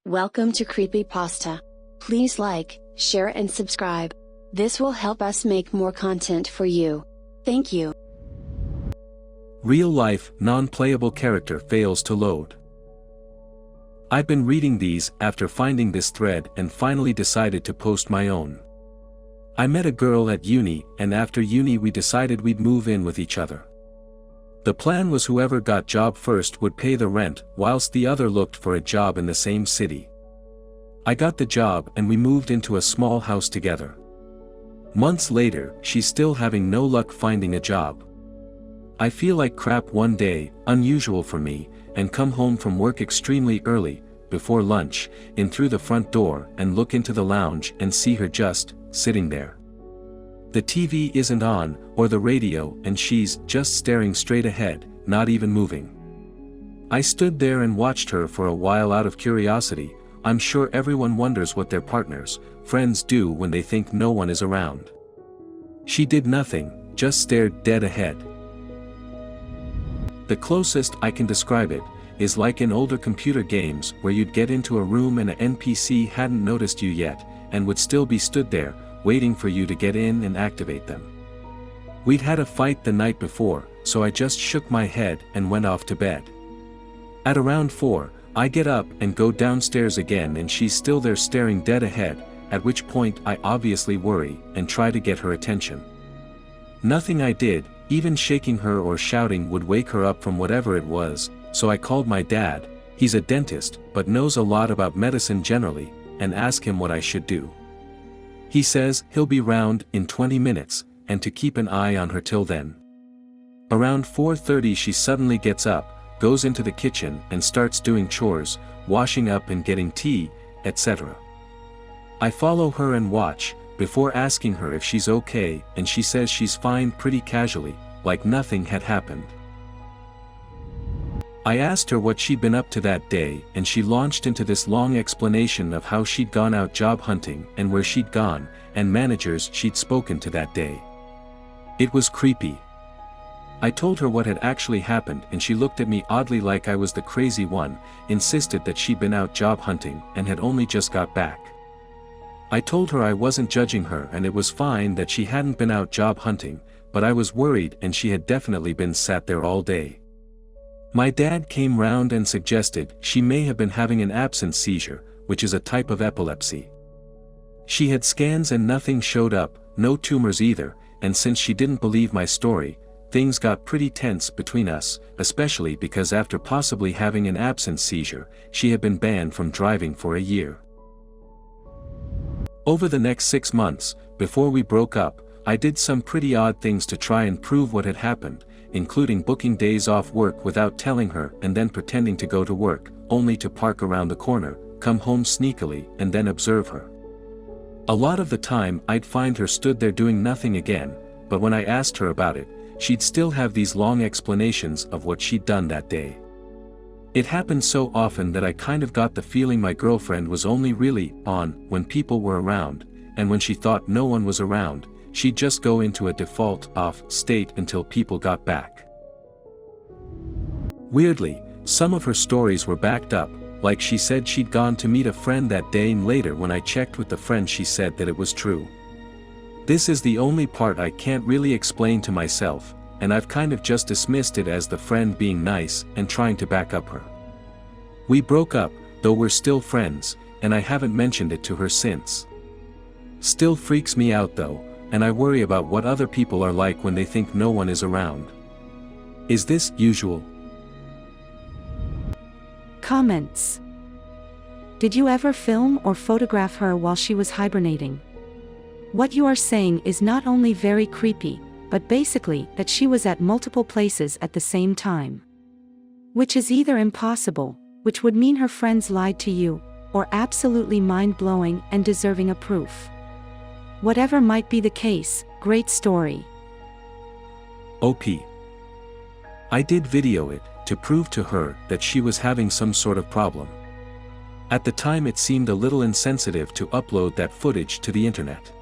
Welcome to Creepypasta. Please like, share and subscribe. This will help us make more content for you. Thank you. Real-life, non-playable character fails to load. I've been reading these after finding this thread and finally decided to post my own. I met a girl at uni, and after uni we decided we'd move in with each other. The plan was whoever got job first would pay the rent whilst the other looked for a job in the same city. I got the job and we moved into a small house together. Months later, she's still having no luck finding a job. I feel like crap one day, unusual for me, and come home from work extremely early, before lunch, in through the front door and look into the lounge and see her just sitting there. The TV isn't on, or the radio, and she's just staring straight ahead, not even moving. I stood there and watched her for a while out of curiosity. I'm sure everyone wonders what their partners, friends do when they think no one is around. She did nothing, just stared dead ahead. The closest I can describe it is like in older computer games where you'd get into a room and an NPC hadn't noticed you yet, and would still be stood there, waiting for you to get in and activate them. We'd had a fight the night before, so I just shook my head and went off to bed. At around 4, I get up and go downstairs again and she's still there staring dead ahead, at which point I obviously worry and try to get her attention. Nothing I did, even shaking her or shouting, would wake her up from whatever it was, so I called my dad. He's a dentist but knows a lot about medicine generally, and asked him what I should do. He says he'll be round in 20 minutes, and to keep an eye on her till then. Around 4:30 she suddenly gets up, goes into the kitchen and starts doing chores, washing up and getting tea, etc. I follow her and watch, before asking her if she's okay, and she says she's fine pretty casually, like nothing had happened. I asked her what she'd been up to that day, and she launched into this long explanation of how she'd gone out job hunting and where she'd gone, and managers she'd spoken to that day. It was creepy. I told her what had actually happened and she looked at me oddly like I was the crazy one, insisted that she'd been out job hunting and had only just got back. I told her I wasn't judging her and it was fine that she hadn't been out job hunting, but I was worried and she had definitely been sat there all day. My dad came round and suggested she may have been having an absence seizure, which is a type of epilepsy. She had scans and nothing showed up, no tumors either, and since she didn't believe my story, things got pretty tense between us, especially because after possibly having an absence seizure, she had been banned from driving for a year. Over the next 6 months, before we broke up, I did some pretty odd things to try and prove what had happened, including booking days off work without telling her and then pretending to go to work, only to park around the corner, come home sneakily and then observe her. A lot of the time I'd find her stood there doing nothing again, but when I asked her about it, she'd still have these long explanations of what she'd done that day. It happened so often that I kind of got the feeling my girlfriend was only really on when people were around, and when she thought no one was around, she'd just go into a default off state until people got back. Weirdly, some of her stories were backed up, like she said she'd gone to meet a friend that day, and later when I checked with the friend she said that it was true. This is the only part I can't really explain to myself, and I've kind of just dismissed it as the friend being nice and trying to back up her. We broke up, though we're still friends, and I haven't mentioned it to her since. Still freaks me out though, and I worry about what other people are like when they think no one is around. Is this usual? Comments. Did you ever film or photograph her while she was hibernating? What you are saying is not only very creepy, but basically that she was at multiple places at the same time. Which is either impossible, which would mean her friends lied to you, or absolutely mind-blowing and deserving of proof. Whatever might be the case, great story. OP. I did video it, to prove to her that she was having some sort of problem. At the time it seemed a little insensitive to upload that footage to the internet.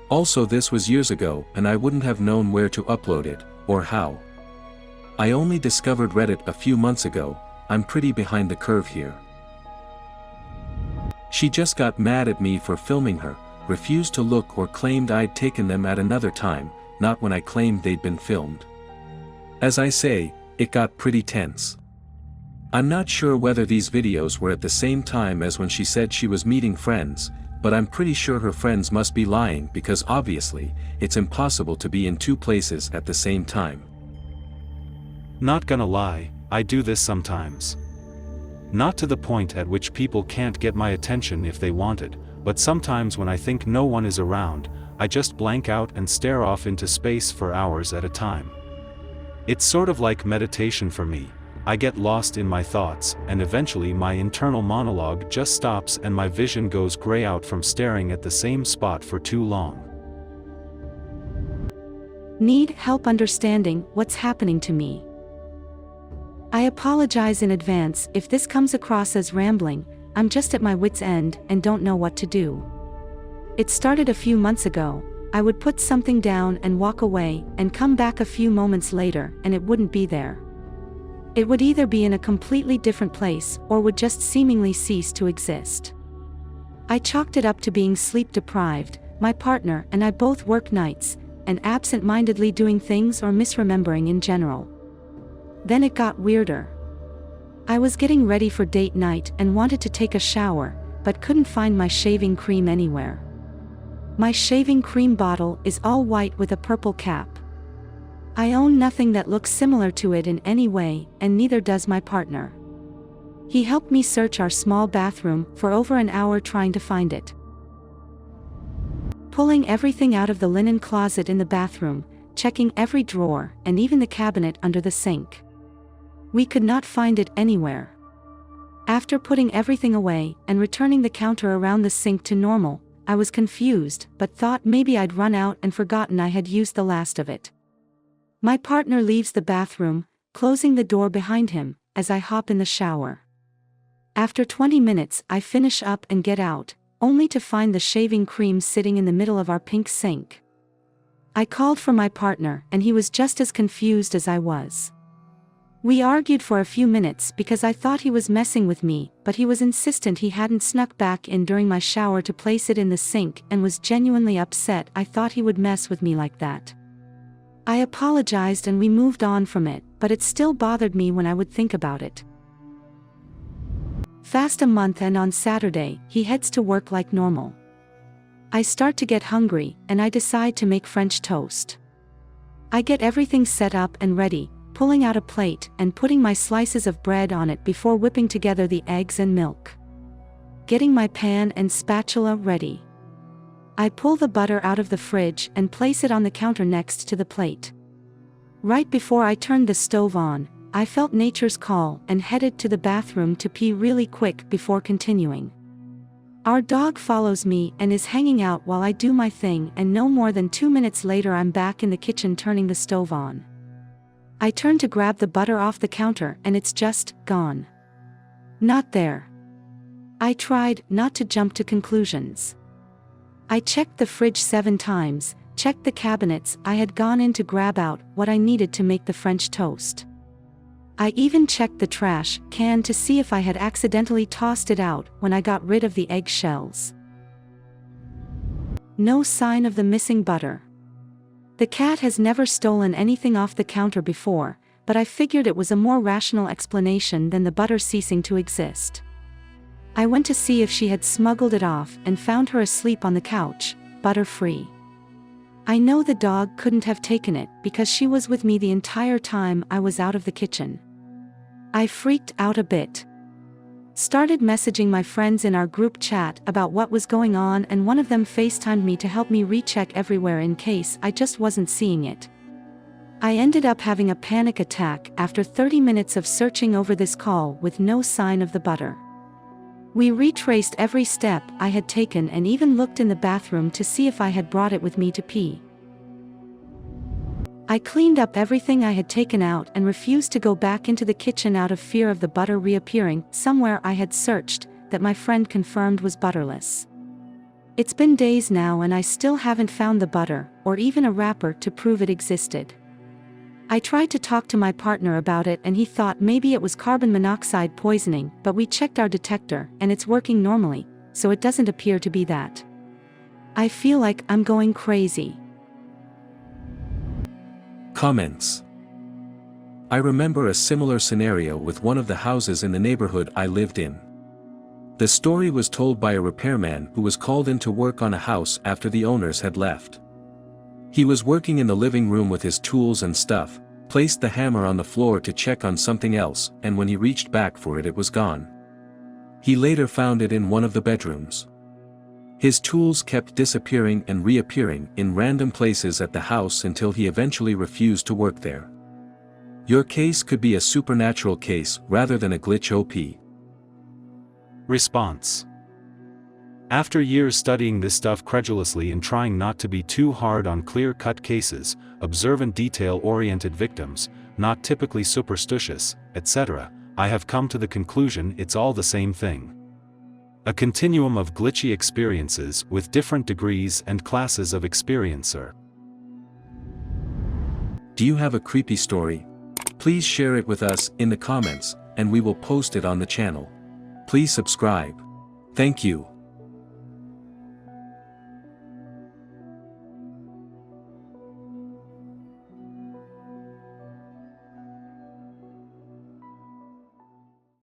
Also this was years ago and I wouldn't have known where to upload it, or how. I only discovered Reddit a few months ago. I'm pretty behind the curve here. She just got mad at me for filming her, refused to look or claimed I'd taken them at another time, not when I claimed they'd been filmed. As I say, it got pretty tense. I'm not sure whether these videos were at the same time as when she said she was meeting friends, but I'm pretty sure her friends must be lying because obviously, it's impossible to be in two places at the same time. Not gonna lie, I do this sometimes. Not to the point at which people can't get my attention if they wanted, but sometimes when I think no one is around, I just blank out and stare off into space for hours at a time. It's sort of like meditation for me. I get lost in my thoughts, and eventually my internal monologue just stops and my vision goes gray out from staring at the same spot for too long. Need help understanding what's happening to me. I apologize in advance if this comes across as rambling. I'm just at my wit's end and don't know what to do. It started a few months ago. I would put something down and walk away and come back a few moments later and it wouldn't be there. It would either be in a completely different place or would just seemingly cease to exist. I chalked it up to being sleep deprived. My partner and I both work nights, and absent-mindedly doing things or misremembering in general. Then it got weirder. I was getting ready for date night and wanted to take a shower, but couldn't find my shaving cream anywhere. My shaving cream bottle is all white with a purple cap. I own nothing that looks similar to it in any way, and neither does my partner. He helped me search our small bathroom for over an hour trying to find it. Pulling everything out of the linen closet in the bathroom, checking every drawer and even the cabinet under the sink. We could not find it anywhere. After putting everything away and returning the counter around the sink to normal, I was confused but thought maybe I'd run out and forgotten I had used the last of it. My partner leaves the bathroom, closing the door behind him, as I hop in the shower. After 20 minutes I finish up and get out, only to find the shaving cream sitting in the middle of our pink sink. I called for my partner and he was just as confused as I was. We argued for a few minutes because I thought he was messing with me, but he was insistent he hadn't snuck back in during my shower to place it in the sink and was genuinely upset I thought he would mess with me like that. I apologized and we moved on from it, but it still bothered me when I would think about it. Fast a month and on Saturday, he heads to work like normal. I start to get hungry and I decide to make French toast. I get everything set up and ready, pulling out a plate and putting my slices of bread on it before whipping together the eggs and milk. Getting my pan and spatula ready. I pull the butter out of the fridge and place it on the counter next to the plate. Right before I turned the stove on, I felt nature's call and headed to the bathroom to pee really quick before continuing. Our dog follows me and is hanging out while I do my thing, and no more than 2 minutes later I'm back in the kitchen turning the stove on. I turn to grab the butter off the counter and it's just gone. Not there. I tried not to jump to conclusions. I checked the fridge 7 times, checked the cabinets I had gone in to grab out what I needed to make the French toast. I even checked the trash can to see if I had accidentally tossed it out when I got rid of the egg shells. No sign of the missing butter. The cat has never stolen anything off the counter before, but I figured it was a more rational explanation than the butter ceasing to exist. I went to see if she had smuggled it off and found her asleep on the couch, butter-free. I know the dog couldn't have taken it because she was with me the entire time I was out of the kitchen. I freaked out a bit. Started messaging my friends in our group chat about what was going on, and one of them FaceTimed me to help me recheck everywhere in case I just wasn't seeing it. I ended up having a panic attack after 30 minutes of searching over this call with no sign of the butter. We retraced every step I had taken and even looked in the bathroom to see if I had brought it with me to pee. I cleaned up everything I had taken out and refused to go back into the kitchen out of fear of the butter reappearing somewhere I had searched that my friend confirmed was butterless. It's been days now and I still haven't found the butter, or even a wrapper to prove it existed. I tried to talk to my partner about it and he thought maybe it was carbon monoxide poisoning, but we checked our detector and it's working normally, so it doesn't appear to be that. I feel like I'm going crazy. Comments. I remember a similar scenario with one of the houses in the neighborhood I lived in. The story was told by a repairman who was called in to work on a house after the owners had left. He was working in the living room with his tools and stuff, placed the hammer on the floor to check on something else, and when he reached back for it, it was gone. He later found it in one of the bedrooms. His tools kept disappearing and reappearing in random places at the house until he eventually refused to work there. Your case could be a supernatural case rather than a glitch OP. Response. After years studying this stuff credulously and trying not to be too hard on clear-cut cases, observant detail-oriented victims, not typically superstitious, etc., I have come to the conclusion it's all the same thing. A continuum of glitchy experiences with different degrees and classes of experiencer. Do you have a creepy story? Please share it with us in the comments, and we will post it on the channel. Please subscribe. Thank you.